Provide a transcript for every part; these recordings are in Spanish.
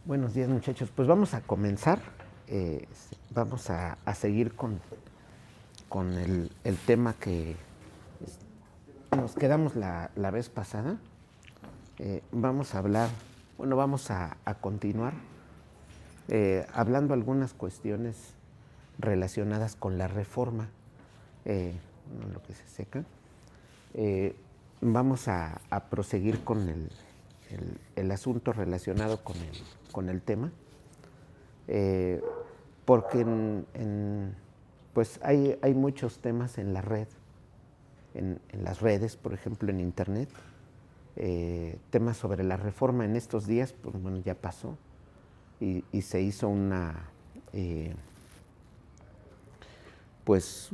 Buenos días, muchachos. Pues vamos a comenzar. Vamos a seguir con el tema que nos quedamos la vez pasada. Vamos a hablar, bueno, vamos a continuar hablando algunas cuestiones relacionadas con la reforma, lo que se seca. Vamos a proseguir con el asunto relacionado con el tema, porque pues hay muchos temas en la red, en las redes, por ejemplo, en internet, temas sobre la reforma en estos días, pues bueno, ya pasó y se hizo pues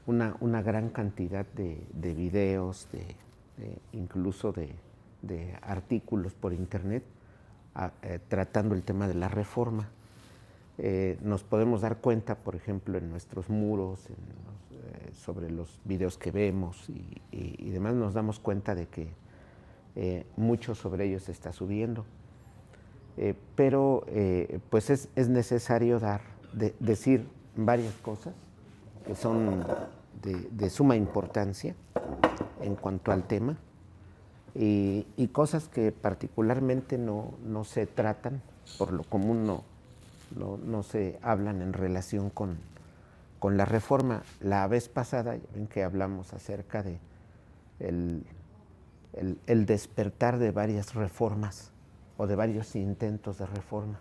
una gran cantidad de videos, incluso de artículos por internet tratando el tema de la reforma. Nos podemos dar cuenta, por ejemplo, en nuestros muros, sobre los videos que vemos y demás, nos damos cuenta de que mucho sobre ellos se está subiendo. Pero pues es necesario decir varias cosas que son de suma importancia en cuanto al tema y cosas que particularmente no se tratan, por lo común no se hablan en relación con la reforma. La vez pasada, ya ven que hablamos acerca de el despertar de varias reformas o de varios intentos de reforma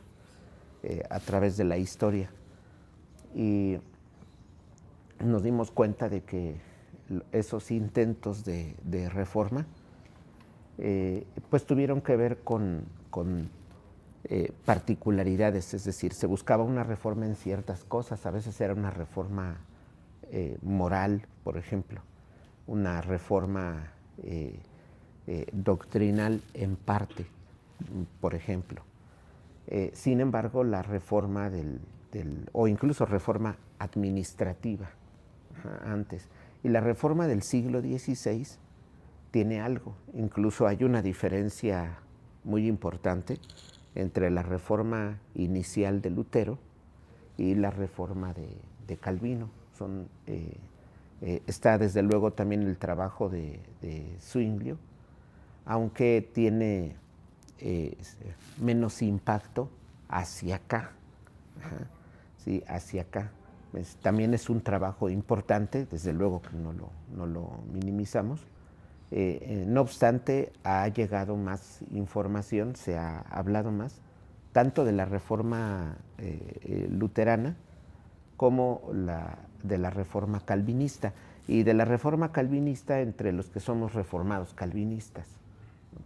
a través de la historia. Y nos dimos cuenta de que esos intentos de reforma pues tuvieron que ver con particularidades, es decir, se buscaba una reforma en ciertas cosas, a veces era una reforma moral, por ejemplo, una reforma doctrinal en parte, por ejemplo. Sin embargo, la reforma o incluso reforma administrativa antes, y la reforma del siglo XVI tiene algo, incluso hay una diferencia muy importante entre la reforma inicial de Lutero y la reforma de Calvino. Está desde luego también el trabajo de Zwinglio, aunque tiene menos impacto hacia acá. Ajá, sí, hacia acá. También es un trabajo importante, desde luego que no lo minimizamos. No obstante, ha llegado más información, se ha hablado más, tanto de la reforma luterana como de la reforma calvinista. Y de la reforma calvinista entre los que somos reformados calvinistas,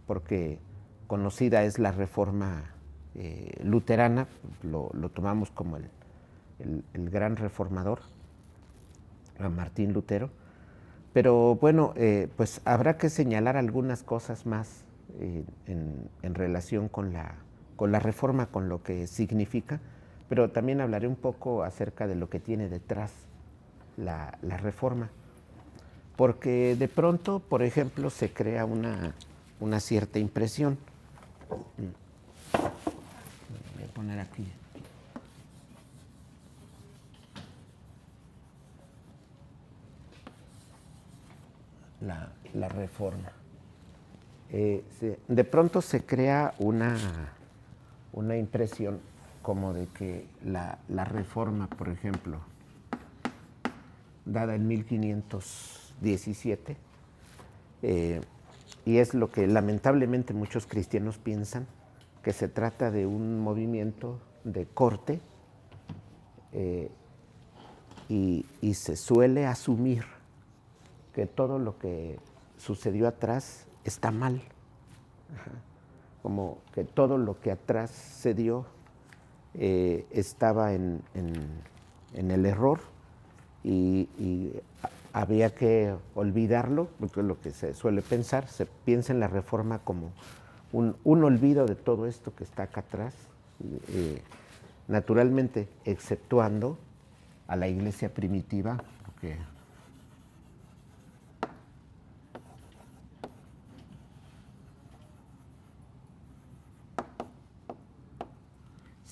porque conocida es la reforma luterana, lo tomamos como el gran reformador, a Martín Lutero. Pero bueno, pues habrá que señalar algunas cosas más en relación con la reforma, con lo que significa, pero también hablaré un poco acerca de lo que tiene detrás la reforma. Porque de pronto, por ejemplo, se crea una cierta impresión. Voy a poner aquí la reforma. De pronto se crea una impresión como de que la reforma, por ejemplo, dada en 1517, y es lo que lamentablemente muchos cristianos piensan, que se trata de un movimiento de corte, y se suele asumir que todo lo que sucedió atrás está mal. Ajá. Como que todo lo que atrás se dio estaba en el error y había que olvidarlo, porque es lo que se suele pensar. Se piensa en la reforma como un olvido de todo esto que está acá atrás, naturalmente exceptuando a la iglesia primitiva, porque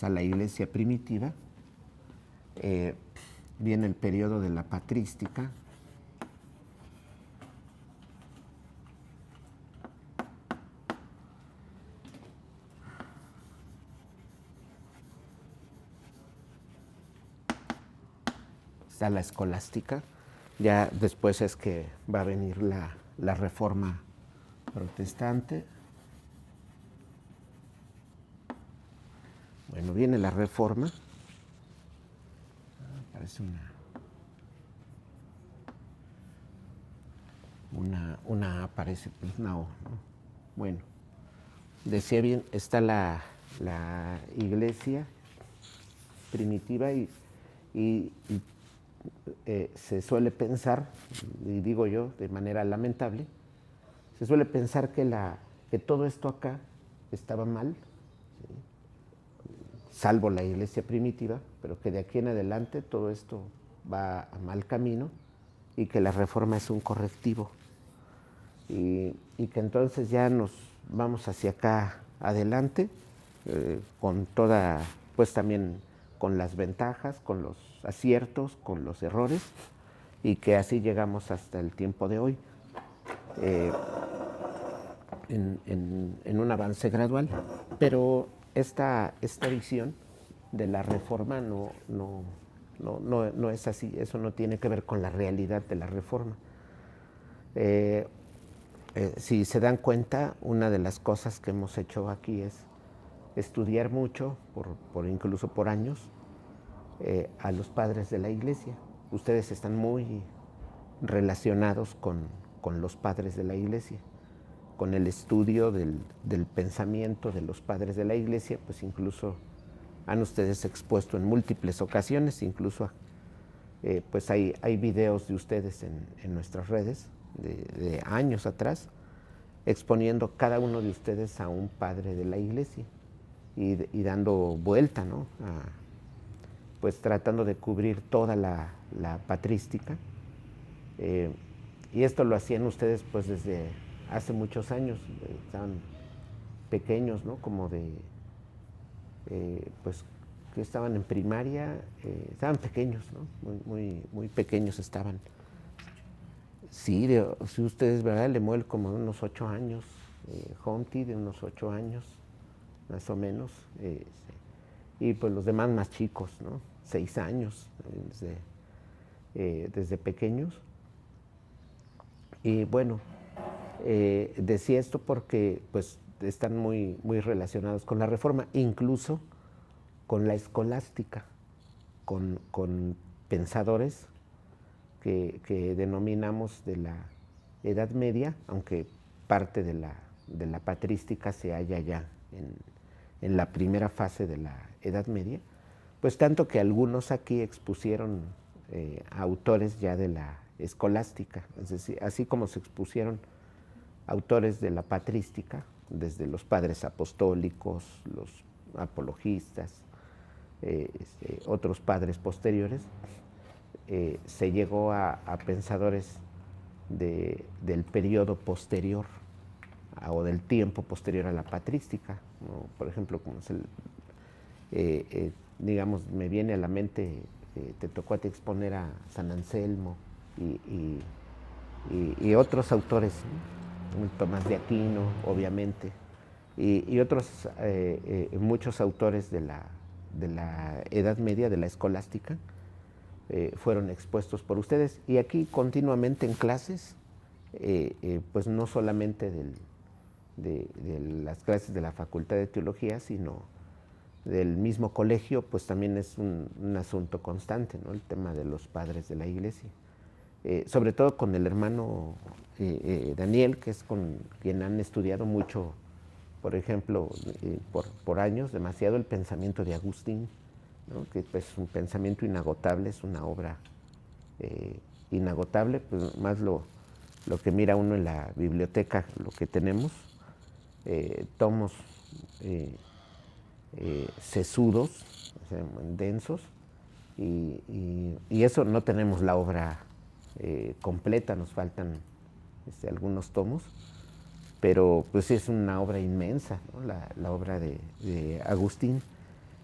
Está la iglesia primitiva, viene el periodo de la patrística, está la escolástica, ya después es que va a venir la reforma protestante. Bueno, viene la reforma, parece una A, parece, pues una O, ¿no? Bueno, decía bien, está la iglesia primitiva y se suele pensar, y digo yo de manera lamentable, se suele pensar que todo esto acá estaba mal, ¿sí? Salvo la iglesia primitiva, pero que de aquí en adelante todo esto va a mal camino y que la reforma es un correctivo. Y que entonces ya nos vamos hacia acá adelante, con toda, pues también con las ventajas, con los aciertos, con los errores, y que así llegamos hasta el tiempo de hoy, en un avance gradual. Pero esta visión de la reforma no es así, eso no tiene que ver con la realidad de la reforma. Si se dan cuenta, una de las cosas que hemos hecho aquí es estudiar mucho, incluso por años, a los padres de la iglesia. Ustedes están muy relacionados con los padres de la iglesia, con el estudio del pensamiento de los padres de la iglesia, pues incluso han ustedes expuesto en múltiples ocasiones, incluso pues hay videos de ustedes en nuestras redes de años atrás, exponiendo cada uno de ustedes a un padre de la iglesia y dando vuelta, ¿no? Pues tratando de cubrir toda la patrística. Y esto lo hacían ustedes pues desde hace muchos años, estaban pequeños, ¿no? Como pues que estaban en primaria, estaban pequeños, ¿no? Muy pequeños estaban. Sí, si ustedes, ¿verdad? Lemuel como de unos 8 años, Humpty de unos 8 años, más o menos, y pues los demás más chicos, ¿no? 6 años, desde pequeños. Y bueno, decía esto porque pues están muy relacionados con la reforma, incluso con la escolástica, con pensadores que denominamos de la Edad Media, aunque parte de la patrística se halla ya en la primera fase de la Edad Media, pues tanto que algunos aquí expusieron autores ya de la escolástica, es decir, así como se expusieron autores de la patrística, desde los padres apostólicos, los apologistas, otros padres posteriores, se llegó a pensadores del periodo posterior o del tiempo posterior a la patrística, ¿no? Por ejemplo, como es digamos, me viene a la mente, te tocó a ti exponer a San Anselmo y otros autores, ¿no? Tomás de Aquino, obviamente, y otros, muchos autores de la Edad Media, de la escolástica, fueron expuestos por ustedes. Y aquí continuamente en clases, pues no solamente de las clases de la Facultad de Teología, sino del mismo colegio, pues también es un asunto constante, ¿no? El tema de los padres de la iglesia. Sobre todo con el hermano Daniel, que es con quien han estudiado mucho, por ejemplo, por años, demasiado el pensamiento de Agustín, ¿no? Que pues, es un pensamiento inagotable, es una obra inagotable, pues más lo que mira uno en la biblioteca, lo que tenemos, tomos sesudos, o sea, densos, y eso no tenemos la obra completa, nos faltan algunos tomos, pero pues es una obra inmensa, ¿no? La obra de Agustín.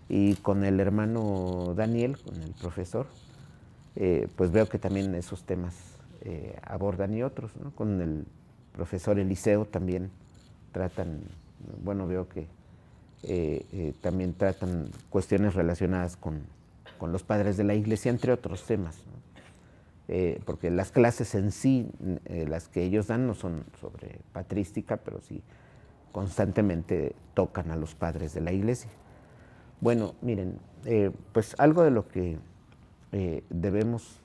Y con el hermano Daniel, con el profesor, pues veo que también esos temas abordan y otros, ¿no? Con el profesor Eliseo también tratan, bueno, veo que también tratan cuestiones relacionadas con los padres de la iglesia, entre otros temas, ¿no? Porque las clases en sí, las que ellos dan, no son sobre patrística, pero sí constantemente tocan a los padres de la iglesia. Bueno, miren, pues algo de lo que debemos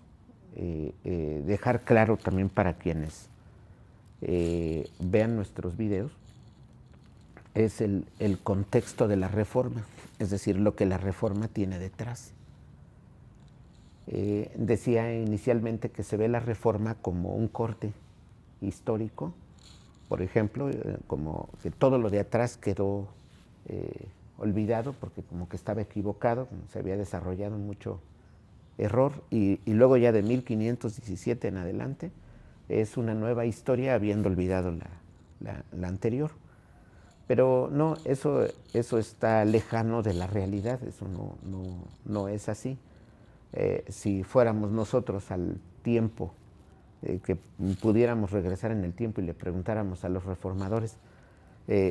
dejar claro también para quienes vean nuestros videos es el contexto de la reforma, es decir, lo que la reforma tiene detrás. Decía inicialmente que se ve la reforma como un corte histórico, por ejemplo, como que todo lo de atrás quedó olvidado porque como que estaba equivocado, como se había desarrollado mucho error, y luego ya de 1517 en adelante es una nueva historia habiendo olvidado la anterior. Pero no, eso está lejano de la realidad, eso no es así. Si fuéramos nosotros al tiempo, que pudiéramos regresar en el tiempo y le preguntáramos a los reformadores,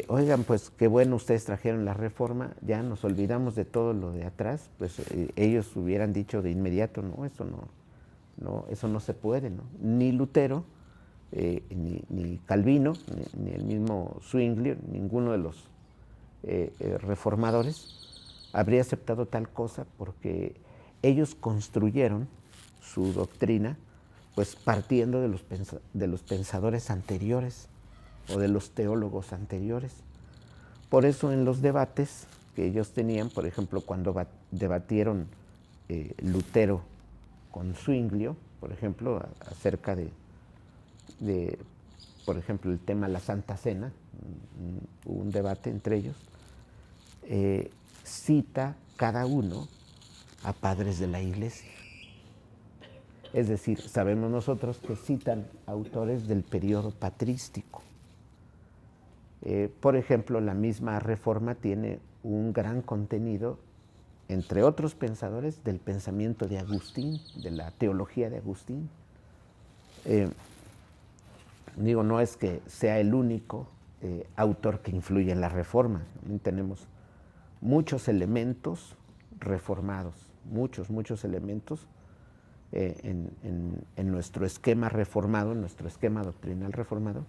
oigan, pues qué bueno ustedes trajeron la reforma, ya nos olvidamos de todo lo de atrás, pues ellos hubieran dicho de inmediato, no, eso no se puede, ¿no? Ni Lutero, ni Calvino, ni el mismo Zwingli, ninguno de los reformadores habría aceptado tal cosa porque ellos construyeron su doctrina pues partiendo de los pensadores anteriores o de los teólogos anteriores. Por eso en los debates que ellos tenían, por ejemplo, cuando debatieron Lutero con Zwinglio, por ejemplo, acerca de, por ejemplo, el tema de la Santa Cena, hubo un debate entre ellos, cita cada uno a padres de la iglesia. Es decir, sabemos nosotros que citan autores del periodo patrístico. Por ejemplo, la misma Reforma tiene un gran contenido, entre otros pensadores, del pensamiento de Agustín, de la teología de Agustín. Digo, no es que sea el único autor que influye en la Reforma. También tenemos muchos elementos reformados, muchos elementos en nuestro esquema reformado, en nuestro esquema doctrinal reformado,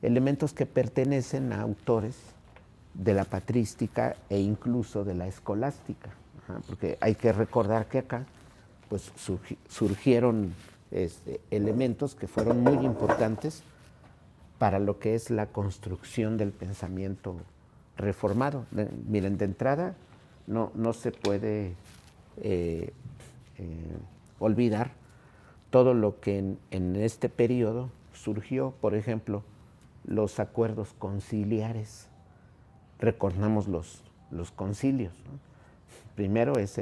elementos que pertenecen a autores de la patrística e incluso de la escolástica, porque hay que recordar que acá pues, surgieron elementos que fueron muy importantes para lo que es la construcción del pensamiento reformado. Miren, de entrada no se puede olvidar todo lo que en este periodo surgió, por ejemplo, los acuerdos conciliares. Recordamos los concilios, ¿no? Primero es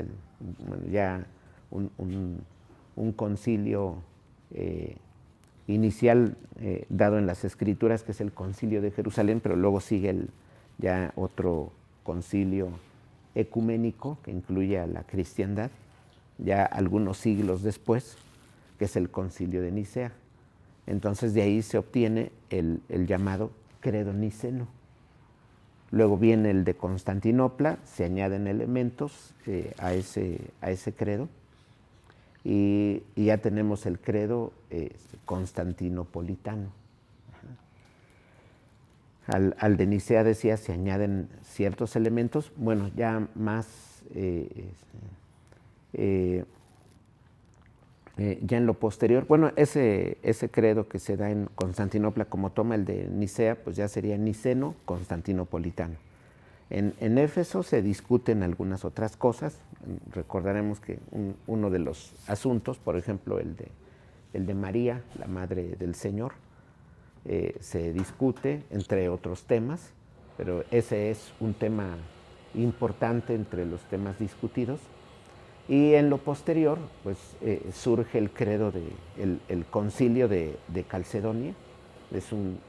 ya un concilio inicial dado en las Escrituras, que es el Concilio de Jerusalén, pero luego sigue ya otro concilio ecuménico que incluye a la cristiandad, ya algunos siglos después, que es el Concilio de Nicea. Entonces de ahí se obtiene el llamado credo niceno. Luego viene el de Constantinopla, se añaden elementos a ese credo, y ya tenemos el credo constantinopolitano. Al de Nicea, decía, se añaden ciertos elementos, bueno, ya más, ya en lo posterior, bueno, ese credo que se da en Constantinopla, como toma el de Nicea, pues ya sería niceno-constantinopolitano. En Éfeso se discuten algunas otras cosas. Recordaremos que uno de los asuntos, por ejemplo, el de María, la Madre del Señor, se discute, entre otros temas, pero ese es un tema importante entre los temas discutidos. Y en lo posterior, pues surge el credo el concilio de Calcedonia. Es un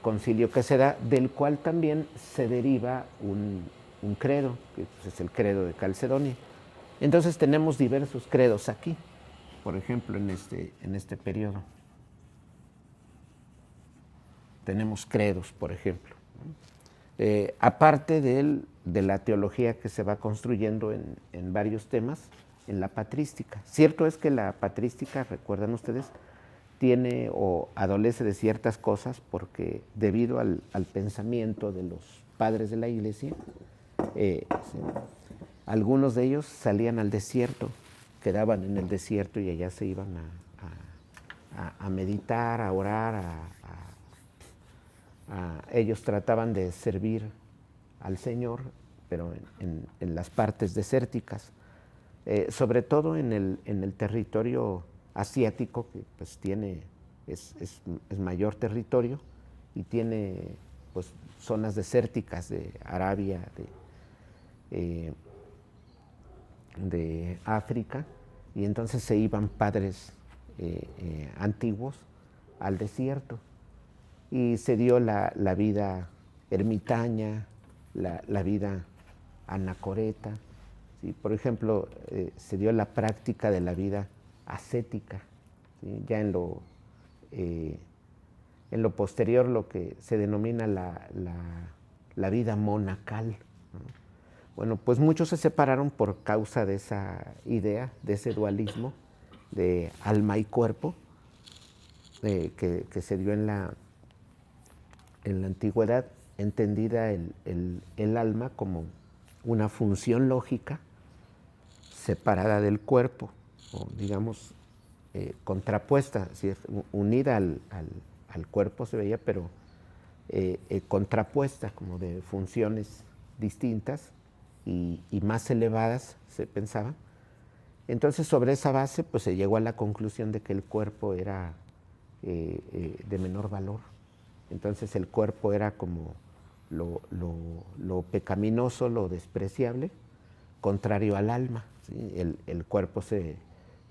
concilio que se da, del cual también se deriva un credo, que pues, es el credo de Calcedonia. Entonces tenemos diversos credos aquí, por ejemplo, en este periodo. Tenemos credos, por ejemplo. Aparte de la teología que se va construyendo en varios temas, en la patrística. Cierto es que la patrística, recuerdan ustedes, tiene o adolece de ciertas cosas porque debido al pensamiento de los padres de la Iglesia, algunos de ellos salían al desierto, quedaban en el desierto y allá se iban a meditar, a orar, ellos trataban de servir al Señor, pero en las partes desérticas, sobre todo en el territorio asiático, que pues es mayor territorio y tiene pues zonas desérticas de Arabia, de África, y entonces se iban padres antiguos al desierto y se dio la vida ermitaña, la vida anacoreta. ¿Sí? Por ejemplo, se dio la práctica de la vida ascética, ¿sí? Ya en lo posterior, lo que se denomina la vida monacal, ¿no? Bueno, pues muchos se separaron por causa de esa idea, de ese dualismo de alma y cuerpo, que se dio en la antigüedad, entendida el alma como una función lógica separada del cuerpo, o digamos contrapuesta, si es unida al cuerpo se veía, pero contrapuesta, como de funciones distintas y más elevadas, se pensaba. Entonces, sobre esa base, pues se llegó a la conclusión de que el cuerpo era de menor valor. Entonces, el cuerpo era como lo pecaminoso, lo despreciable, contrario al alma, ¿sí? El cuerpo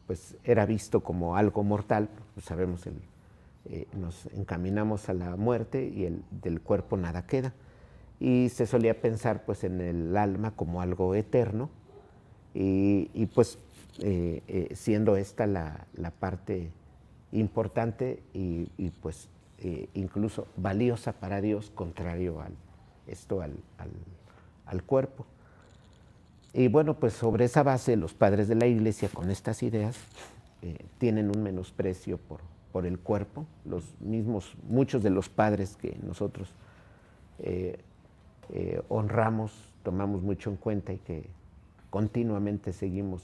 pues, era visto como algo mortal, pues sabemos, nos encaminamos a la muerte y del cuerpo nada queda. Y se solía pensar pues, en el alma como algo eterno y pues siendo esta la parte importante y pues incluso valiosa para Dios, contrario al cuerpo. Y bueno, pues sobre esa base los padres de la Iglesia con estas ideas tienen un menosprecio por el cuerpo. Muchos de los padres que nosotros honramos, tomamos mucho en cuenta y que continuamente seguimos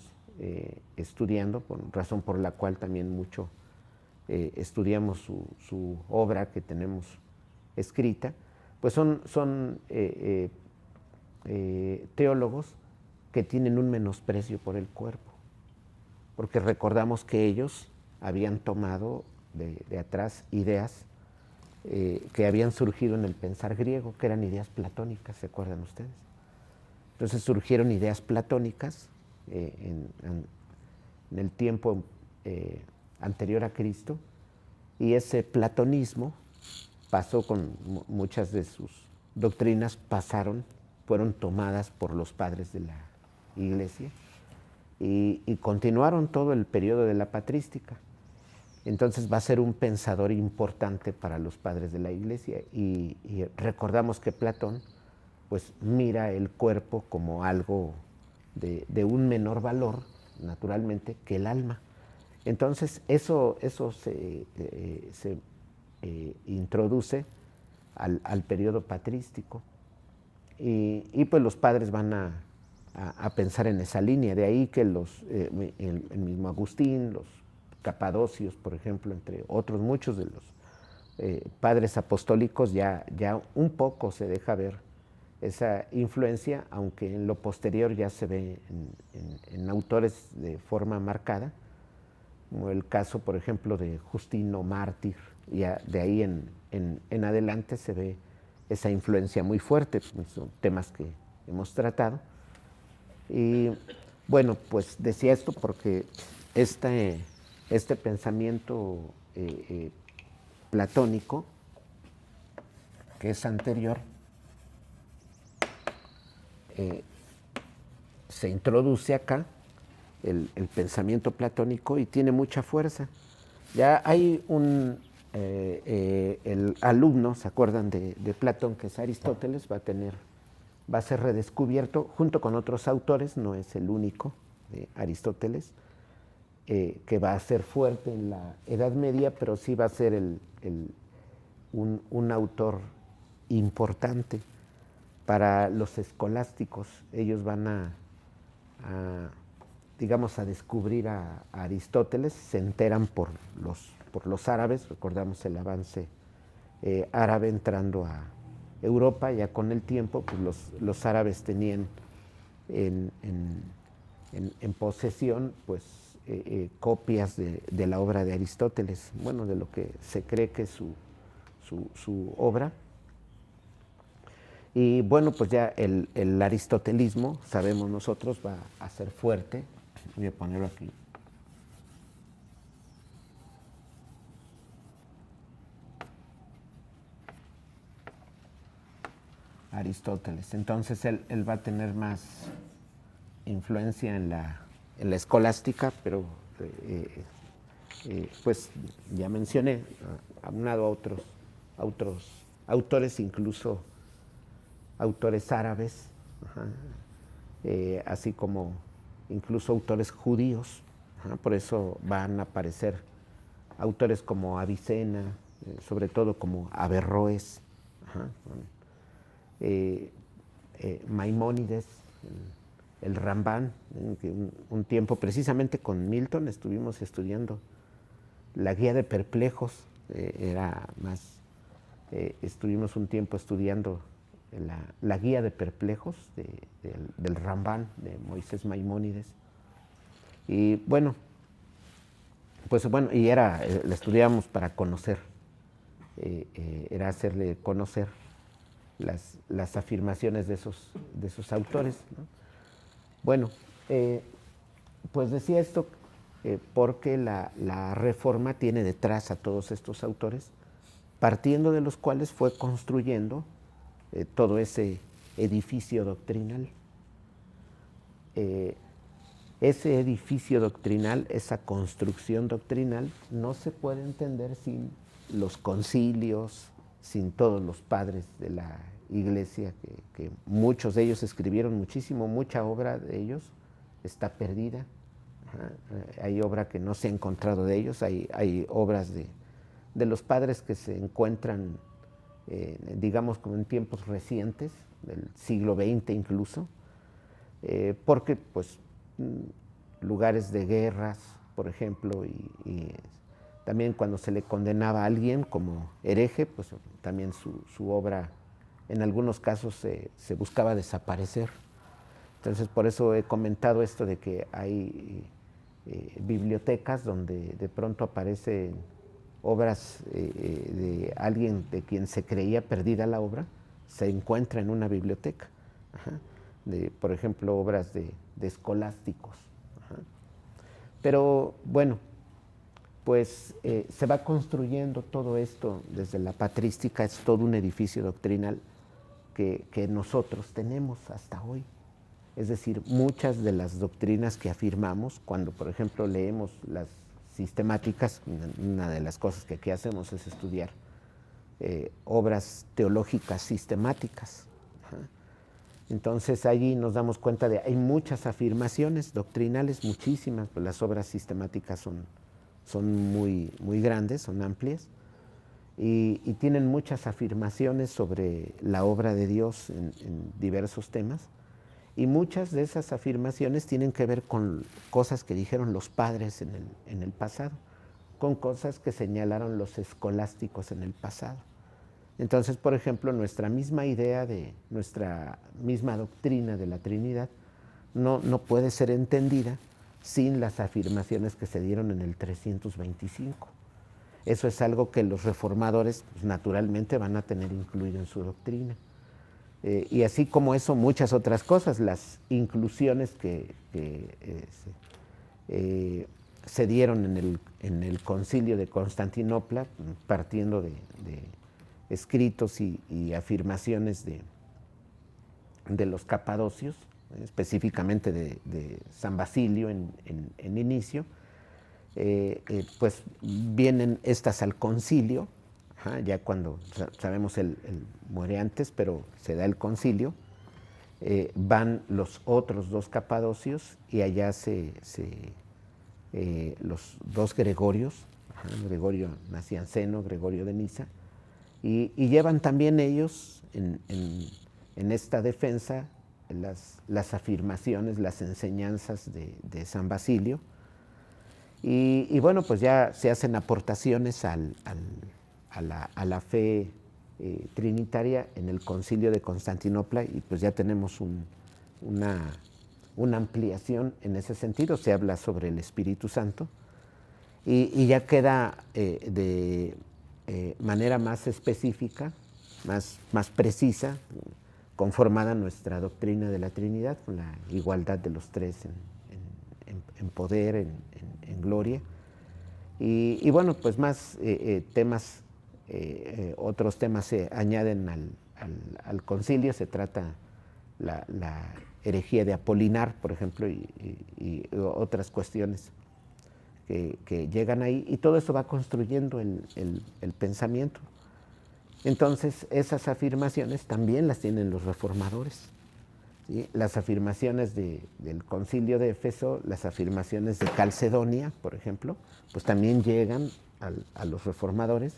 estudiando, por razón por la cual también mucho estudiamos su obra que tenemos escrita, pues son teólogos que tienen un menosprecio por el cuerpo, porque recordamos que ellos habían tomado de atrás ideas que habían surgido en el pensar griego, que eran ideas platónicas, ¿se acuerdan ustedes? Entonces surgieron ideas platónicas en el tiempo anterior a Cristo, y ese platonismo pasó con muchas de sus doctrinas, fueron tomadas por los padres de la Iglesia y continuaron todo el periodo de la patrística. Entonces va a ser un pensador importante para los padres de la Iglesia y recordamos que Platón pues mira el cuerpo como algo de un menor valor, naturalmente, que el alma. Entonces eso se introduce al periodo patrístico y pues los padres van a pensar en esa línea. De ahí que el mismo Agustín, los capadocios, por ejemplo, entre otros muchos de los padres apostólicos, ya un poco se deja ver esa influencia, aunque en lo posterior ya se ve en autores de forma marcada, como el caso, por ejemplo, de Justino Mártir. Ya de ahí en adelante se ve esa influencia muy fuerte, pues son temas que hemos tratado. Y bueno, pues decía esto porque este pensamiento platónico, que es anterior, se introduce acá el pensamiento platónico y tiene mucha fuerza. Ya hay el alumno, ¿se acuerdan de Platón, que es Aristóteles? Va a ser redescubierto junto con otros autores, no es el único de Aristóteles, que va a ser fuerte en la Edad Media, pero sí va a ser un autor importante para los escolásticos. Ellos van digamos, a descubrir a Aristóteles, se enteran por los árabes, recordamos el avance árabe entrando a Europa. Ya con el tiempo, pues los árabes tenían en posesión, pues, copias de la obra de Aristóteles, bueno, de lo que se cree que es su obra. Y bueno, pues ya el aristotelismo, sabemos nosotros, va a ser fuerte. Voy a ponerlo aquí. Aristóteles. Entonces él va a tener más influencia en la escolástica, pero pues ya mencioné, aunado a otros autores, incluso autores árabes, así como incluso autores judíos. Por eso van a aparecer autores como Avicena, sobre todo como Averroes, Maimónides, el Rambán, que un tiempo precisamente con Milton estuvimos estudiando la Guía de Perplejos. Estuvimos un tiempo estudiando la Guía de Perplejos del Rambán, de Moisés Maimónides. Y bueno, pues bueno, y la estudiábamos para conocer, era hacerle conocer las afirmaciones de esos autores, ¿no? Bueno, pues decía esto porque la Reforma tiene detrás a todos estos autores, partiendo de los cuales fue construyendo todo ese edificio doctrinal. Ese edificio doctrinal, esa construcción doctrinal, no se puede entender sin los concilios, sin todos los padres de la Iglesia, que muchos de ellos escribieron muchísimo, mucha obra de ellos está perdida. Hay obra que no se ha encontrado de ellos, hay obras de los padres que se encuentran, digamos, como en tiempos recientes, del siglo XX incluso, porque pues lugares de guerras, por ejemplo, y también cuando se le condenaba a alguien como hereje, pues también su obra en algunos casos se buscaba desaparecer. Entonces por eso he comentado esto de que hay bibliotecas donde de pronto aparecen obras de alguien de quien se creía perdida la obra, se encuentra en una biblioteca. Por ejemplo, obras de escolásticos. Pero bueno, pues se va construyendo todo esto desde la patrística, es todo un edificio doctrinal que nosotros tenemos hasta hoy. Es decir, muchas de las doctrinas que afirmamos, cuando por ejemplo leemos las sistemáticas, una de las cosas que aquí hacemos es estudiar obras teológicas sistemáticas. Entonces allí nos damos cuenta de hay muchas afirmaciones doctrinales, muchísimas, pues las obras sistemáticas son muy, muy grandes, son amplias, y tienen muchas afirmaciones sobre la obra de Dios en diversos temas, y muchas de esas afirmaciones tienen que ver con cosas que dijeron los padres en el pasado, con cosas que señalaron los escolásticos en el pasado. Entonces, por ejemplo, nuestra misma idea nuestra misma doctrina de la Trinidad no puede ser entendida sin las afirmaciones que se dieron en el 325. Eso es algo que los reformadores, pues, naturalmente van a tener incluido en su doctrina. Y así como eso, muchas otras cosas, las inclusiones que se dieron en el concilio de Constantinopla, partiendo de escritos y afirmaciones de los capadocios, específicamente de San Basilio en inicio, pues vienen estas al concilio, ya cuando sabemos él muere antes, pero se da el concilio, van los otros dos capadocios y allá los dos Gregorios, Gregorio Nacianceno, Gregorio de Niza, y llevan también ellos en esta defensa las afirmaciones, las enseñanzas de San Basilio. Y bueno, pues ya se hacen aportaciones a la fe trinitaria en el Concilio de Constantinopla, y pues ya tenemos una ampliación en ese sentido. Se habla sobre el Espíritu Santo y ya queda de manera más específica, más precisa, conformada nuestra doctrina de la Trinidad, con la igualdad de los tres en poder, en gloria. Y bueno, pues más temas, otros temas se añaden al concilio. Se trata la herejía de Apolinar, por ejemplo, y otras cuestiones que llegan ahí, y todo eso va construyendo el pensamiento. Entonces, esas afirmaciones también las tienen los reformadores, ¿sí? Las afirmaciones del concilio de Éfeso, las afirmaciones de Calcedonia, por ejemplo, pues también llegan a los reformadores,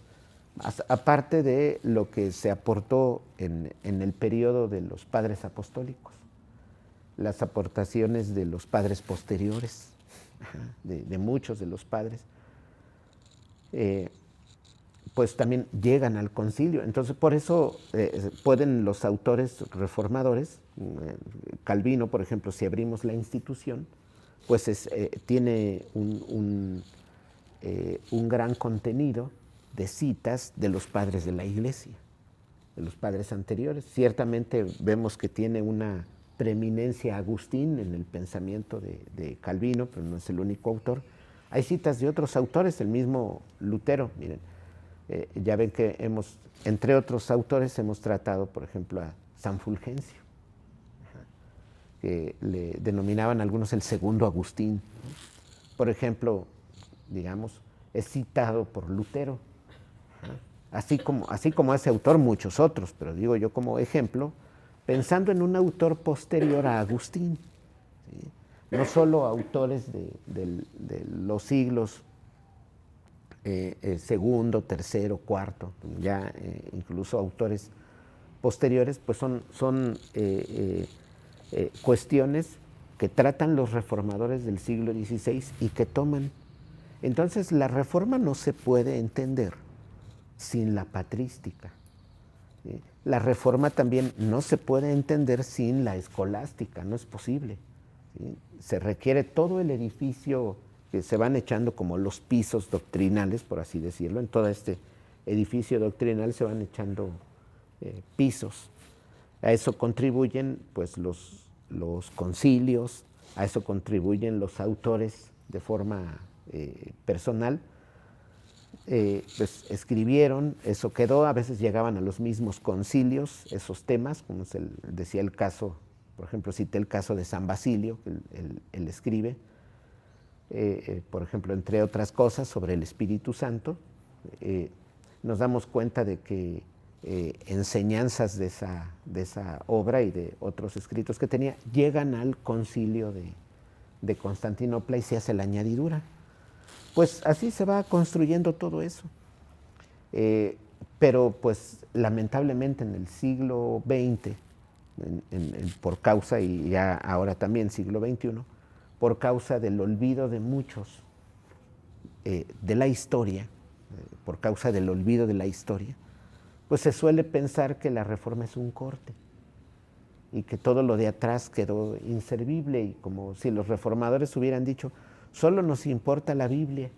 aparte de lo que se aportó en el periodo de los padres apostólicos, las aportaciones de los padres posteriores, de muchos de los padres, pues también llegan al concilio. Entonces, por eso pueden los autores reformadores, Calvino, por ejemplo, si abrimos la institución, pues tiene un gran contenido de citas de los padres de la Iglesia, de los padres anteriores. Ciertamente vemos que tiene una preeminencia Agustín en el pensamiento de Calvino, pero no es el único autor. Hay citas de otros autores, el mismo Lutero, miren. Ya ven que entre otros autores, hemos tratado, por ejemplo, a San Fulgencio, que le denominaban algunos el segundo Agustín. Por ejemplo, digamos, es citado por Lutero, así como ese autor, muchos otros, pero digo yo como ejemplo, pensando en un autor posterior a Agustín, ¿sí? No solo autores de los siglos segundo, tercero, cuarto, ya incluso autores posteriores, pues son cuestiones que tratan los reformadores del siglo XVI y que toman. Entonces, la reforma no se puede entender sin la patrística, ¿sí? La reforma también no se puede entender sin la escolástica, no es posible, ¿sí? Se requiere todo el edificio que se van echando como los pisos doctrinales, por así decirlo. En todo este edificio doctrinal se van echando pisos. A eso contribuyen pues los concilios, a eso contribuyen los autores de forma personal. Pues escribieron, eso quedó, a veces llegaban a los mismos concilios esos temas, como decía el caso, por ejemplo, cité el caso de San Basilio, que él escribe, por ejemplo, entre otras cosas, sobre el Espíritu Santo. Nos damos cuenta de que enseñanzas de esa obra y de otros escritos que tenía llegan al concilio de Constantinopla y se hace la añadidura. Pues así se va construyendo todo eso. Pero pues lamentablemente en el siglo XX, por causa, y ya ahora también siglo XXI, por causa del olvido de muchos de la historia, por causa del olvido de la historia, pues se suele pensar que la reforma es un corte y que todo lo de atrás quedó inservible, y como si los reformadores hubieran dicho, solo nos importa la Biblia,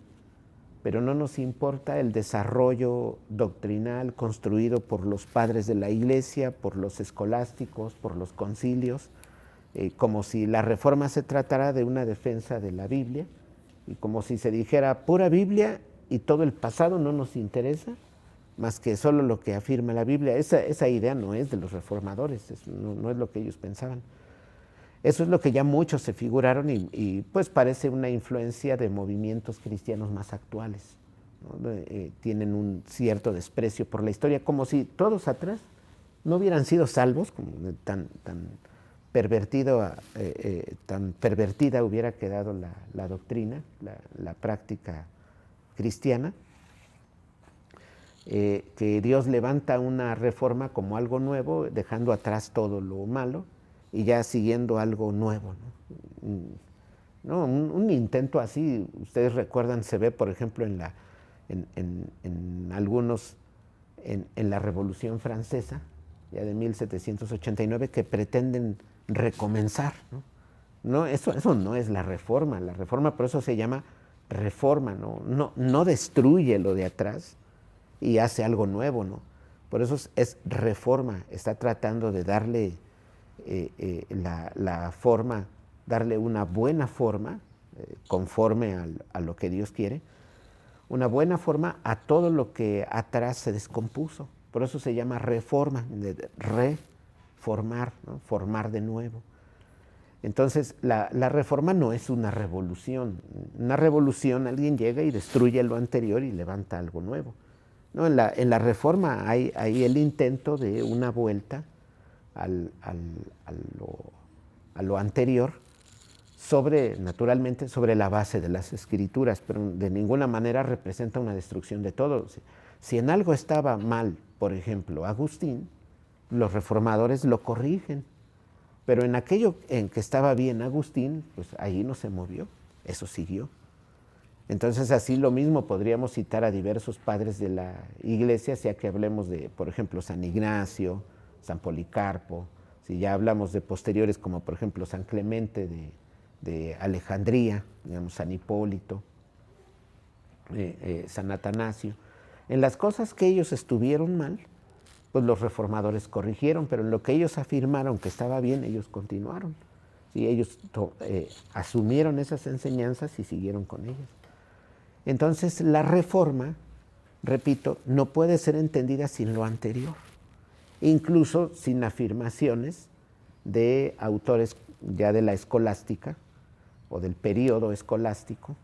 pero no nos importa el desarrollo doctrinal construido por los padres de la Iglesia, por los escolásticos, por los concilios, como si la reforma se tratara de una defensa de la Biblia, y como si se dijera pura Biblia y todo el pasado no nos interesa. más que solo lo que afirma la Biblia. Esa idea no es de los reformadores, no es lo que ellos pensaban. Eso es lo que ya muchos se figuraron y pues parece una influencia de movimientos cristianos más actuales, ¿no? Tienen un cierto desprecio por la historia, como si todos atrás no hubieran sido salvos, como tan pervertida hubiera quedado la doctrina, la práctica cristiana, que Dios levanta una reforma como algo nuevo, dejando atrás todo lo malo y ya siguiendo algo nuevo, ¿no? Un intento así, ustedes recuerdan, se ve por ejemplo en algunos, en la Revolución Francesa, ya de 1789, que pretenden recomenzar, ¿no? No, eso no es la reforma por eso se llama reforma, no destruye lo de atrás y hace algo nuevo, ¿no? Por eso es reforma, está tratando de darle la forma, darle una buena forma, conforme a lo que Dios quiere, una buena forma a todo lo que atrás se descompuso. Por eso se llama reforma, de reformar, ¿no? Formar de nuevo. Entonces, la reforma no es una revolución. Una revolución, alguien llega y destruye lo anterior y levanta algo nuevo. No, en la reforma hay el intento de una vuelta a lo anterior, naturalmente sobre la base de las Escrituras, pero de ninguna manera representa una destrucción de todo. Si en algo estaba mal, por ejemplo, Agustín, los reformadores lo corrigen, pero en aquello en que estaba bien Agustín, pues ahí no se movió, eso siguió. Entonces así lo mismo podríamos citar a diversos padres de la Iglesia, sea que hablemos de, por ejemplo, San Ignacio, San Policarpo, si ya hablamos de posteriores como por ejemplo San Clemente de Alejandría, digamos San Hipólito, San Atanasio. En las cosas que ellos estuvieron mal, pues los reformadores corrigieron, pero en lo que ellos afirmaron que estaba bien, ellos continuaron. ¿Sí? Ellos asumieron esas enseñanzas y siguieron con ellas. Entonces la reforma, repito, no puede ser entendida sin lo anterior, incluso sin afirmaciones de autores ya de la escolástica o del período escolástico,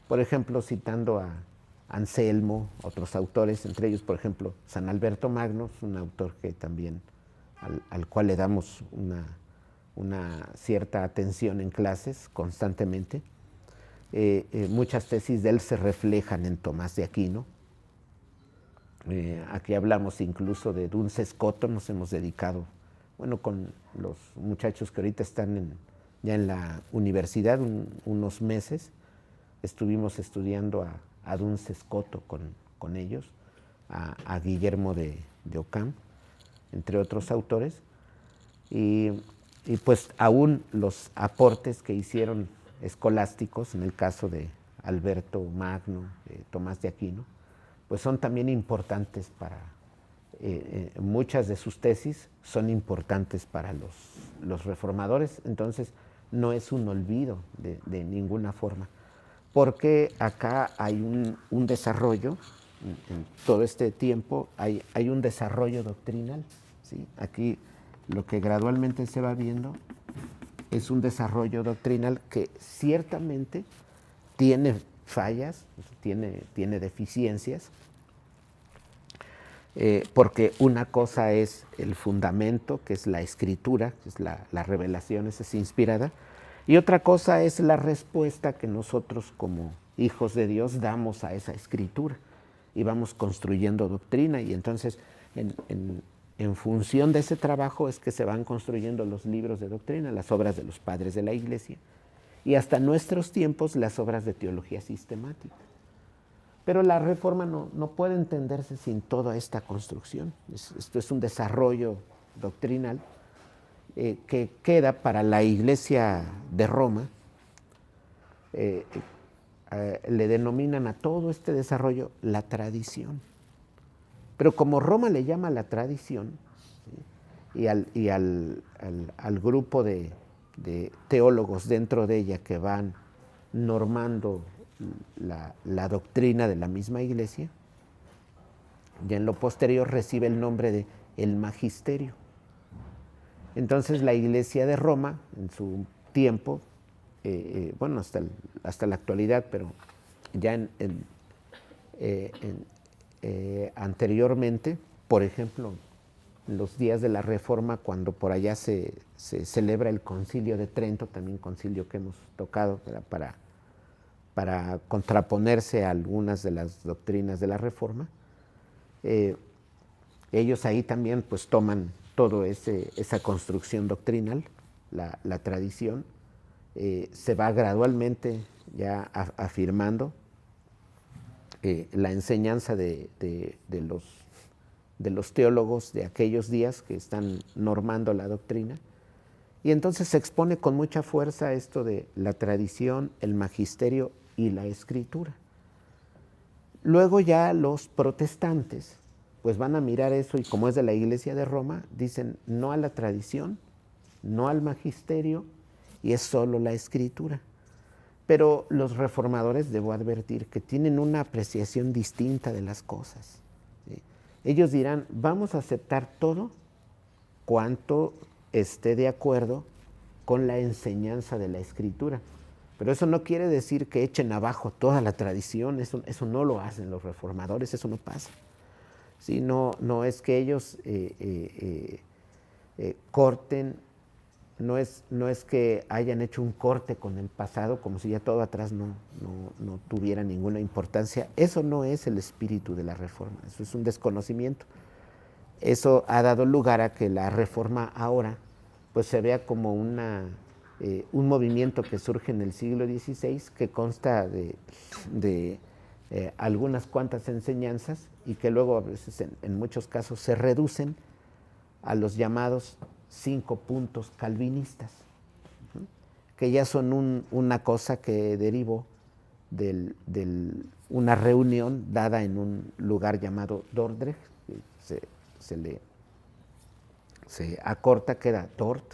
por ejemplo, citando a Anselmo, otros autores, entre ellos, por ejemplo, San Alberto Magno, un autor que también, al cual le damos una cierta atención en clases constantemente. Muchas tesis de él se reflejan en Tomás de Aquino. Aquí hablamos incluso de Duns Scoto, nos hemos dedicado, bueno, con los muchachos que ahorita están ya en la universidad, unos meses, estuvimos estudiando a Duns Scoto con ellos, a Guillermo de Ockham, entre otros autores, y pues aún los aportes que hicieron escolásticos, en el caso de Alberto Magno, Tomás de Aquino, pues son también importantes para, muchas de sus tesis son importantes para los reformadores, entonces no es un olvido de ninguna forma, porque acá hay un desarrollo, en todo este tiempo hay un desarrollo doctrinal, ¿sí? Aquí lo que gradualmente se va viendo es un desarrollo doctrinal que ciertamente tiene fallas, tiene deficiencias, porque una cosa es el fundamento, que es la escritura, que es la revelación, esa es inspirada, y otra cosa es la respuesta que nosotros como hijos de Dios damos a esa escritura, y vamos construyendo doctrina, y entonces en función de ese trabajo es que se van construyendo los libros de doctrina, las obras de los padres de la Iglesia, y hasta nuestros tiempos las obras de teología sistemática. Pero la reforma no puede entenderse sin toda esta construcción. Esto es un desarrollo doctrinal que queda para la Iglesia de Roma, le denominan a todo este desarrollo la tradición. Pero como Roma le llama la tradición, ¿sí? y al grupo de teólogos dentro de ella que van normando la doctrina de la misma Iglesia, Ya en lo posterior recibe el nombre de el magisterio. Entonces la Iglesia de Roma, en su tiempo, bueno, hasta la actualidad, pero ya anteriormente, por ejemplo, en los días de la Reforma, cuando por allá se celebra el Concilio de Trento, también concilio que hemos tocado para contraponerse a algunas de las doctrinas de la Reforma, ellos ahí también pues toman todo esa construcción doctrinal, la tradición, se va gradualmente ya afirmando la enseñanza de los teólogos de aquellos días que están normando la doctrina, y entonces se expone con mucha fuerza esto de la tradición, el magisterio y la escritura. Luego ya los protestantes pues van a mirar eso, y como es de la Iglesia de Roma, dicen no a la tradición, no al magisterio, y es solo la escritura. Pero los reformadores, debo advertir, que tienen una apreciación distinta de las cosas, ¿sí? Ellos dirán, vamos a aceptar todo cuanto esté de acuerdo con la enseñanza de la escritura. Pero eso no quiere decir que echen abajo toda la tradición, eso no lo hacen los reformadores, eso no pasa. ¿Sí? No es que ellos corten, no es que hayan hecho un corte con el pasado como si ya todo atrás no tuviera ninguna importancia. Eso no es el espíritu de la Reforma, eso es un desconocimiento. Eso ha dado lugar a que la Reforma ahora pues se vea como un movimiento que surge en el siglo XVI, que consta de algunas cuantas enseñanzas, y que luego a veces en muchos casos se reducen a los llamados 5 puntos calvinistas, que ya son una cosa que derivó de una reunión dada en un lugar llamado Dordrecht, que se acorta, queda Dort,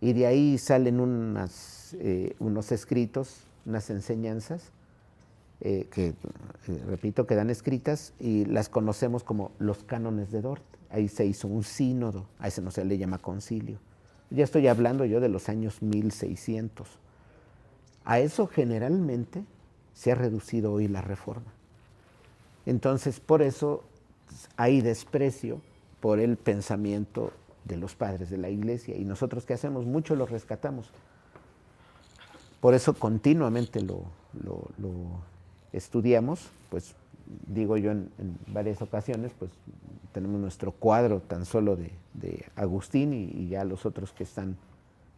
y de ahí salen unos escritos, unas enseñanzas, que, repito, quedan escritas y las conocemos como los cánones de Dort. Ahí se hizo un sínodo, a ese no se le llama concilio. Ya estoy hablando yo de los años 1600. A eso generalmente se ha reducido hoy la Reforma. Entonces, por eso hay desprecio por el pensamiento de los padres de la Iglesia, y nosotros, ¿qué hacemos? Mucho lo rescatamos. Por eso continuamente lo estudiamos, pues digo yo en varias ocasiones, pues tenemos nuestro cuadro tan solo de Agustín, y ya los otros que están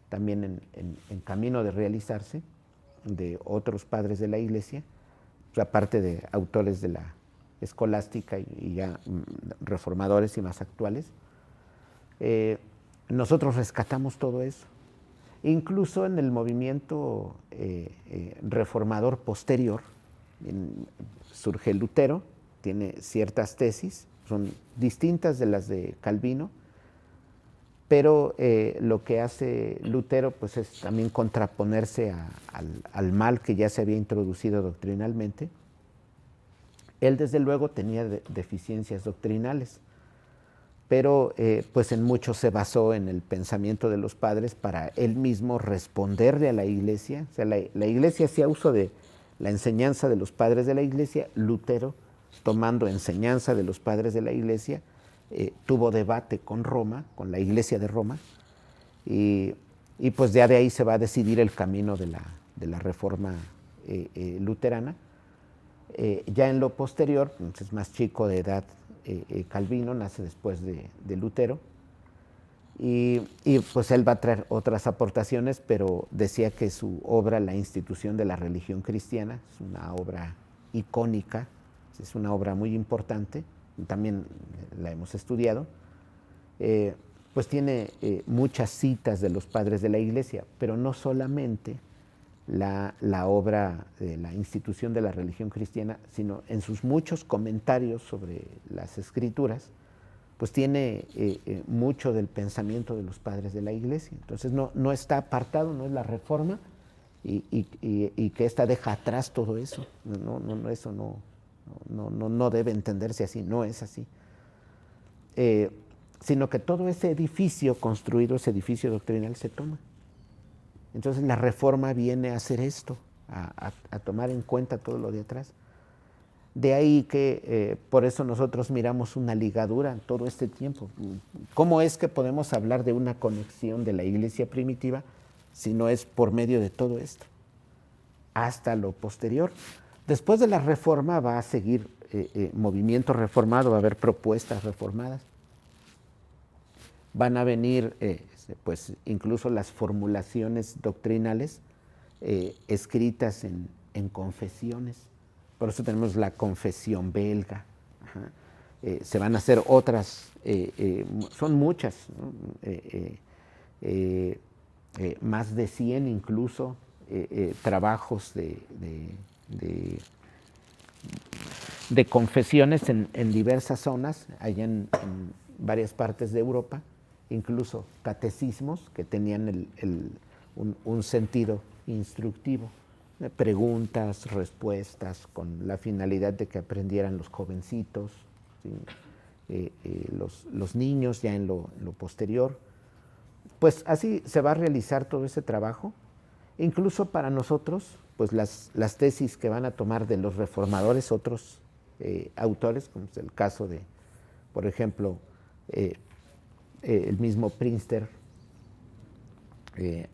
también en camino de realizarse, de otros padres de la Iglesia, pues aparte de autores de la escolástica y ya reformadores y más actuales. Nosotros rescatamos todo eso. Incluso en el movimiento reformador posterior, surge Lutero, tiene ciertas tesis, son distintas de las de Calvino, pero lo que hace Lutero pues es también contraponerse al mal que ya se había introducido doctrinalmente. Él desde luego tenía deficiencias doctrinales, pero pues en mucho se basó en el pensamiento de los padres para él mismo responderle a la Iglesia. O sea, la Iglesia hacía uso de la enseñanza de los padres de la Iglesia. Lutero, tomando enseñanza de los padres de la Iglesia, tuvo debate con Roma, con la Iglesia de Roma, y pues ya de ahí se va a decidir el camino de la Reforma luterana. Ya en lo posterior, pues es más chico de edad, Calvino nace después de Lutero, y pues él va a traer otras aportaciones, pero decía que su obra, La institución de la religión cristiana, es una obra icónica, es una obra muy importante, también la hemos estudiado, pues tiene muchas citas de los padres de la Iglesia, pero no solamente la obra de la institución de la religión cristiana, sino en sus muchos comentarios sobre las escrituras, pues tiene mucho del pensamiento de los padres de la Iglesia. Entonces no está apartado, no es la Reforma, y que esta deja atrás todo eso. Eso no debe entenderse así, no es así. Sino que todo ese edificio construido, ese edificio doctrinal se toma. Entonces la reforma viene a hacer esto, a tomar en cuenta todo lo de atrás. De ahí que por eso nosotros miramos una ligadura todo este tiempo. ¿Cómo es que podemos hablar de una conexión de la iglesia primitiva si no es por medio de todo esto? Hasta lo posterior. Después de la reforma va a seguir movimiento reformado, va a haber propuestas reformadas. Van a venir pues incluso las formulaciones doctrinales escritas en confesiones. Por eso tenemos la confesión belga. Se van a hacer otras, son muchas, ¿no? Más de 100 incluso trabajos de confesiones en diversas zonas, allá en varias partes de Europa, incluso catecismos que tenían un sentido instructivo, preguntas, respuestas, con la finalidad de que aprendieran los jovencitos, ¿sí? Los niños ya en lo posterior. Pues así se va a realizar todo ese trabajo. Incluso para nosotros, pues las tesis que van a tomar de los reformadores, otros autores, como es el caso de, por ejemplo, el mismo Prinster,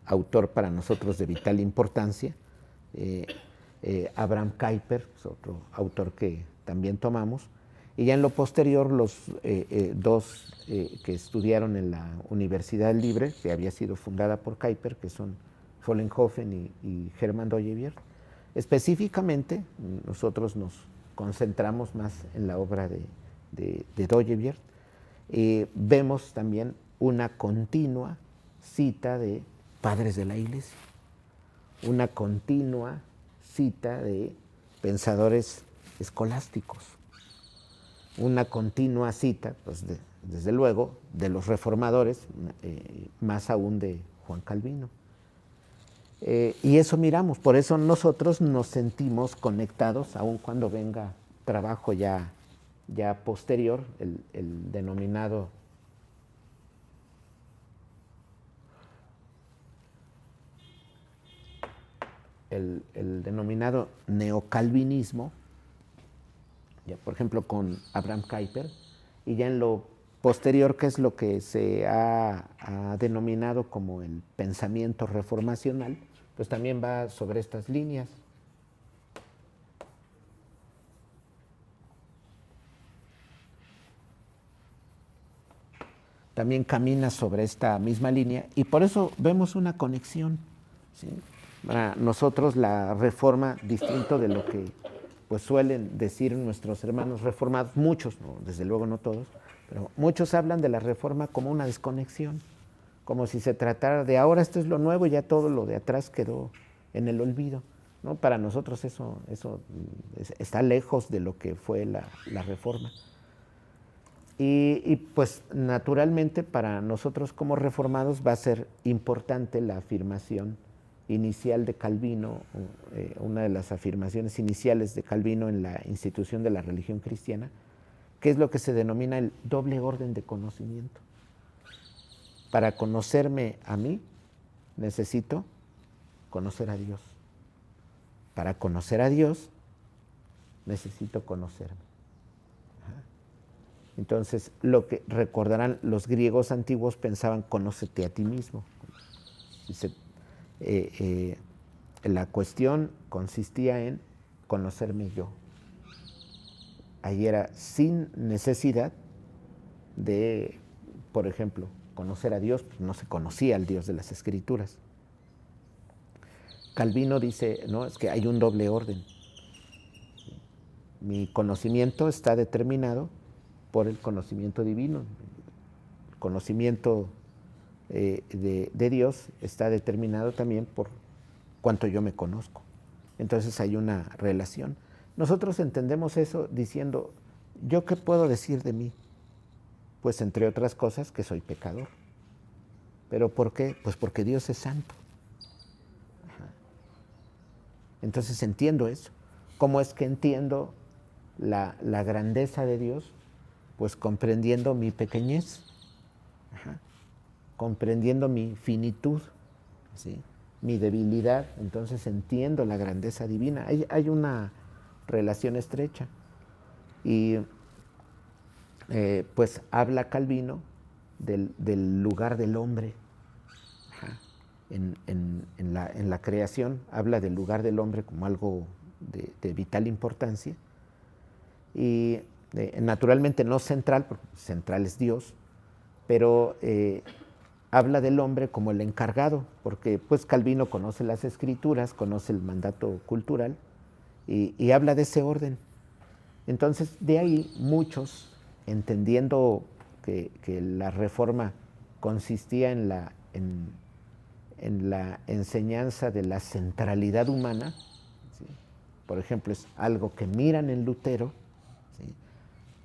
autor para nosotros de vital importancia, Abraham Kuyper, es otro autor que también tomamos, y ya en lo posterior los dos que estudiaron en la Universidad Libre, que había sido fundada por Kuyper, que son Vollenhoven y Hermann Dooyeweerd. Específicamente, nosotros nos concentramos más en la obra de Dooyeweerd. Vemos también una continua cita de padres de la Iglesia, una continua cita de pensadores escolásticos, una continua cita, pues desde luego, de los reformadores, más aún de Juan Calvino. Y eso miramos, por eso nosotros nos sentimos conectados, aun cuando venga trabajo ya posterior, el denominado neocalvinismo, ya por ejemplo con Abraham Kuyper, y ya en lo posterior, que es lo que se ha denominado como el pensamiento reformacional, pues también va sobre estas líneas. También camina sobre esta misma línea y por eso vemos una conexión, ¿sí? Para nosotros la reforma, distinto de lo que pues suelen decir nuestros hermanos reformados, muchos, no, desde luego no todos, pero muchos hablan de la reforma como una desconexión, como si se tratara de ahora esto es lo nuevo y ya todo lo de atrás quedó en el olvido, ¿no? Para nosotros eso está lejos de lo que fue la reforma. Y pues naturalmente para nosotros como reformados va a ser importante la afirmación inicial de Calvino, una de las afirmaciones iniciales de Calvino en la institución de la religión cristiana, que es lo que se denomina el doble orden de conocimiento. Para conocerme a mí, necesito conocer a Dios. Para conocer a Dios, necesito conocerme. Entonces, lo que recordarán los griegos antiguos pensaban, conócete a ti mismo. La cuestión consistía en conocerme yo. Ahí era sin necesidad de, por ejemplo, conocer a Dios, pues no se conocía al Dios de las Escrituras. Calvino dice, no, es que hay un doble orden. Mi conocimiento está determinado por el conocimiento divino. El conocimiento de Dios está determinado también por cuánto yo me conozco. Entonces hay una relación. Nosotros entendemos eso diciendo, ¿yo qué puedo decir de mí? Pues entre otras cosas que soy pecador. ¿Pero por qué? Pues porque Dios es santo. Ajá. Entonces entiendo eso. ¿Cómo es que entiendo la grandeza de Dios, pues comprendiendo mi pequeñez, comprendiendo mi finitud, ¿sí? Mi debilidad, entonces entiendo la grandeza divina. Hay una relación estrecha. Y pues habla Calvino del lugar del hombre. En la creación habla del lugar del hombre como algo de vital importancia. Y naturalmente no central, porque central es Dios, pero habla del hombre como el encargado, porque pues Calvino conoce las escrituras, conoce el mandato cultural y habla de ese orden. Entonces, de ahí muchos, entendiendo que la reforma consistía en la enseñanza de la centralidad humana, ¿sí? Por ejemplo, es algo que miran en Lutero, ¿sí?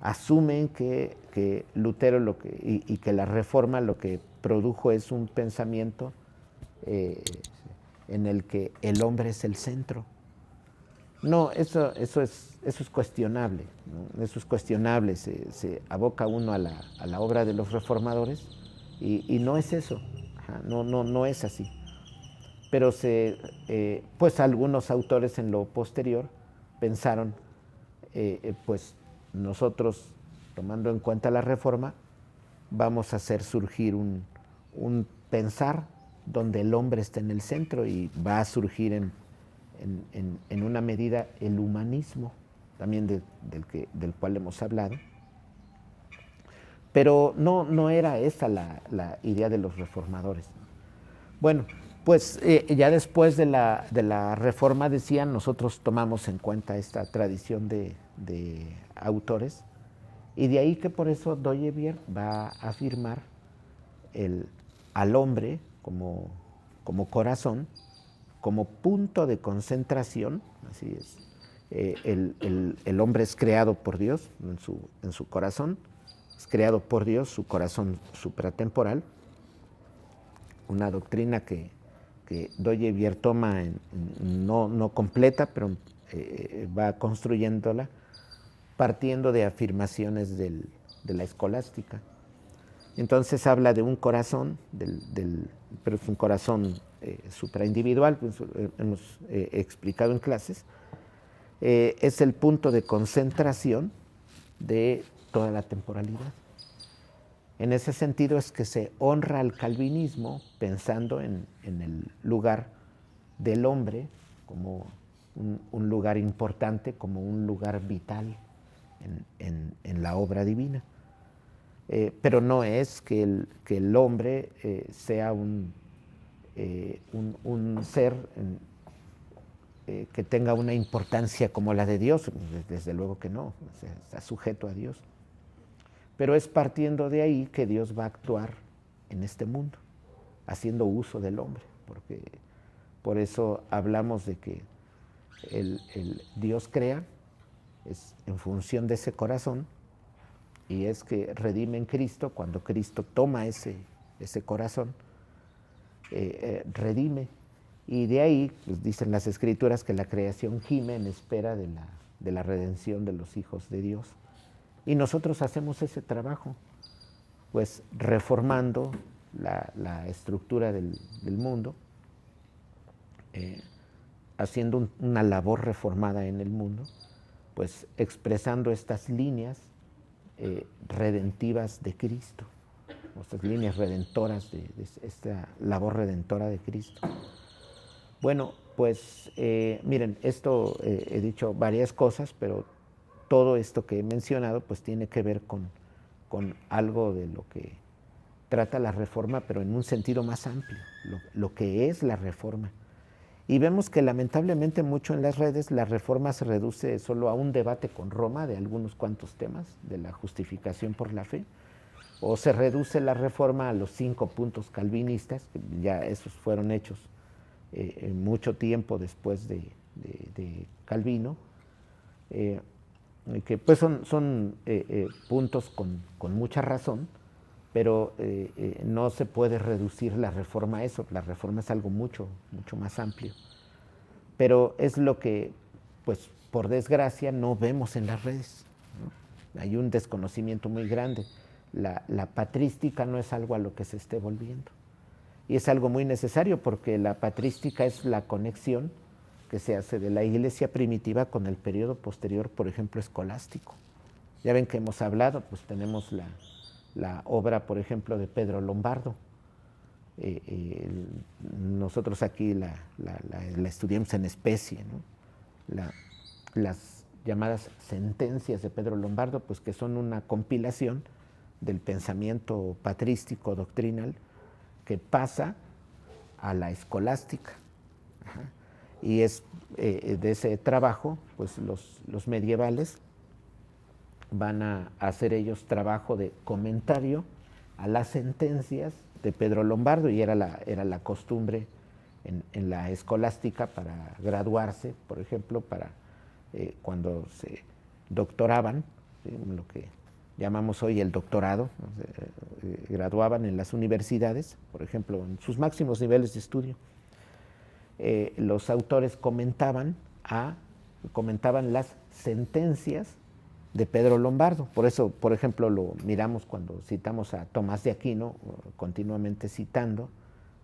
Asumen que Lutero y que la reforma lo que produjo es un pensamiento en el que el hombre es el centro. No, eso es cuestionable, ¿no? Eso es cuestionable, se aboca uno a la obra de los reformadores y no es eso, no es así. Pero pues algunos autores en lo posterior pensaron, pues nosotros, tomando en cuenta la reforma, vamos a hacer surgir un pensar donde el hombre está en el centro y va a surgir en una medida el humanismo, también del cual hemos hablado. Pero no era esa la idea de los reformadores. Bueno, pues ya después de la reforma, decían, nosotros tomamos en cuenta esta tradición de autores, y de ahí que por eso Doggevier va a afirmar al hombre como corazón, como punto de concentración, así es. El hombre es creado por Dios en su corazón, es creado por Dios, su corazón supratemporal, una doctrina que Doggevier toma no completa, pero va construyéndola partiendo de afirmaciones de la escolástica. Entonces habla de un corazón, pero es un corazón supraindividual, pues, hemos explicado en clases, es el punto de concentración de toda la temporalidad. En ese sentido es que se honra al calvinismo pensando en el lugar del hombre como un lugar importante, como un lugar vital en la obra divina. Pero no es que el hombre sea un ser que tenga una importancia como la de Dios, desde luego que no, o sea, está sujeto a Dios. Pero es partiendo de ahí que Dios va a actuar en este mundo, haciendo uso del hombre, porque por eso hablamos de que el Dios crea, es en función de ese corazón, y es que redime en Cristo, cuando Cristo toma ese corazón, redime, y de ahí pues, dicen las Escrituras que la creación gime en espera de la redención de los hijos de Dios. Y nosotros hacemos ese trabajo, pues reformando la estructura del mundo, haciendo una labor reformada en el mundo, pues expresando estas líneas redentivas de Cristo, estas líneas redentoras de esta labor redentora de Cristo. Bueno, pues miren, esto he dicho varias cosas, pero todo esto que he mencionado pues tiene que ver con algo de lo que trata la reforma, pero en un sentido más amplio, lo que es la reforma. Y vemos que lamentablemente mucho en las redes la reforma se reduce solo a un debate con Roma de algunos cuantos temas de la justificación por la fe, o se reduce la reforma a los 5 puntos calvinistas, que ya esos fueron hechos mucho tiempo después de Calvino, que pues son puntos con mucha razón, pero no se puede reducir la reforma a eso. La reforma es algo mucho más amplio. Pero es lo que pues por desgracia, no vemos en las redes, ¿no? Hay un desconocimiento muy grande. La patrística no es algo a lo que se esté volviendo. Y es algo muy necesario porque la patrística es la conexión que se hace de la iglesia primitiva con el periodo posterior, por ejemplo, escolástico. Ya ven que hemos hablado, pues tenemos la obra, por ejemplo, de Pedro Lombardo. Nosotros aquí la estudiamos en especie, ¿no? Las llamadas sentencias de Pedro Lombardo, pues que son una compilación del pensamiento patrístico doctrinal que pasa a la escolástica. Ajá. Y es de ese trabajo, pues los medievales van a hacer ellos trabajo de comentario a las sentencias de Pedro Lombardo, y era la costumbre en la escolástica para graduarse, por ejemplo, para cuando se doctoraban, ¿sí? Lo que llamamos hoy el doctorado, graduaban en las universidades, por ejemplo, en sus máximos niveles de estudio. Los autores comentaban las sentencias de Pedro Lombardo. Por eso, por ejemplo, lo miramos cuando citamos a Tomás de Aquino, continuamente citando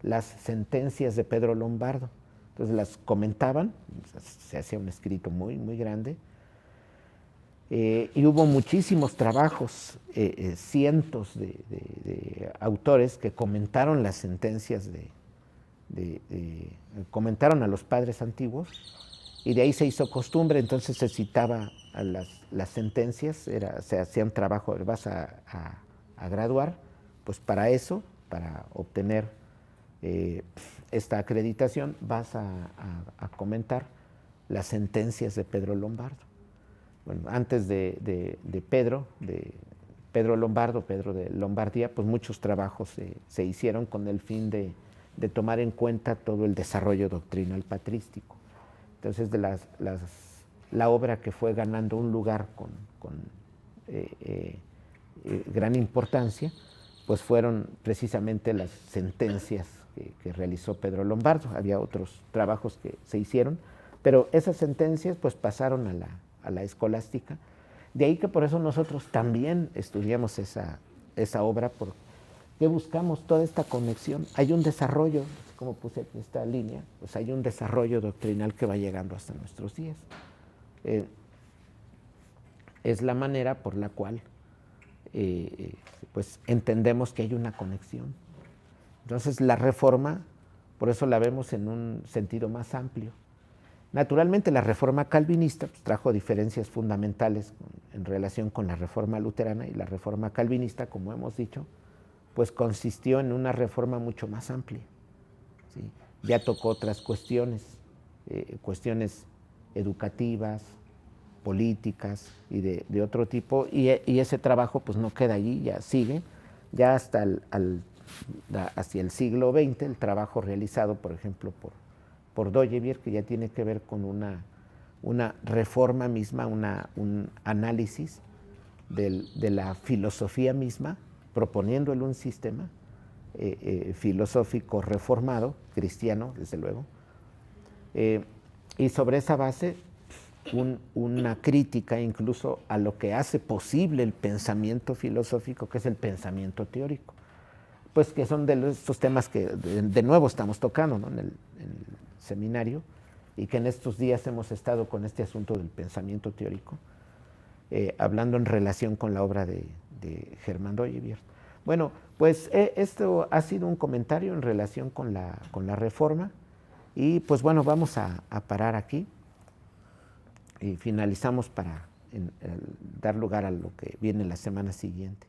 las sentencias de Pedro Lombardo. Entonces las comentaban, se hacía un escrito muy, muy grande, y hubo muchísimos trabajos, cientos de autores que comentaron las sentencias comentaron a los padres antiguos, y de ahí se hizo costumbre. Entonces se citaba a las sentencias, se hacía un trabajo, vas a graduar, pues para eso, para obtener esta acreditación, vas a comentar las sentencias de Pedro Lombardo. Bueno, antes de Pedro Lombardo, Pedro de Lombardía, pues muchos trabajos se hicieron con el fin de tomar en cuenta todo el desarrollo doctrinal patrístico. Entonces, la obra que fue ganando un lugar con gran importancia, pues fueron precisamente las sentencias que realizó Pedro Lombardo. Había otros trabajos que se hicieron, pero esas sentencias pues pasaron a la escolástica. De ahí que por eso nosotros también estudiamos esa obra, porque buscamos toda esta conexión. Hay un desarrollo, como puse en esta línea, pues hay un desarrollo doctrinal que va llegando hasta nuestros días. Es la manera por la cual pues entendemos que hay una conexión. Entonces la Reforma, por eso la vemos en un sentido más amplio. Naturalmente la Reforma calvinista pues, trajo diferencias fundamentales en relación con la Reforma luterana, y la Reforma calvinista, como hemos dicho, pues consistió en una reforma mucho más amplia, ¿sí? Ya tocó otras cuestiones, cuestiones educativas, políticas y de otro tipo, y ese trabajo pues no queda allí, ya sigue, ya hasta hacia el siglo XX, el trabajo realizado, por ejemplo, por Doyevier, que ya tiene que ver con una reforma misma, un análisis de la filosofía misma, proponiéndole un sistema filosófico reformado, cristiano, desde luego, y sobre esa base una crítica incluso a lo que hace posible el pensamiento filosófico, que es el pensamiento teórico, pues que son de estos temas que de nuevo estamos tocando, ¿no? en el seminario, y que en estos días hemos estado con este asunto del pensamiento teórico, hablando en relación con la obra de Germán Doyevier. Bueno, pues esto ha sido un comentario en relación con la Reforma, y pues bueno, vamos a parar aquí y finalizamos para dar lugar a lo que viene la semana siguiente.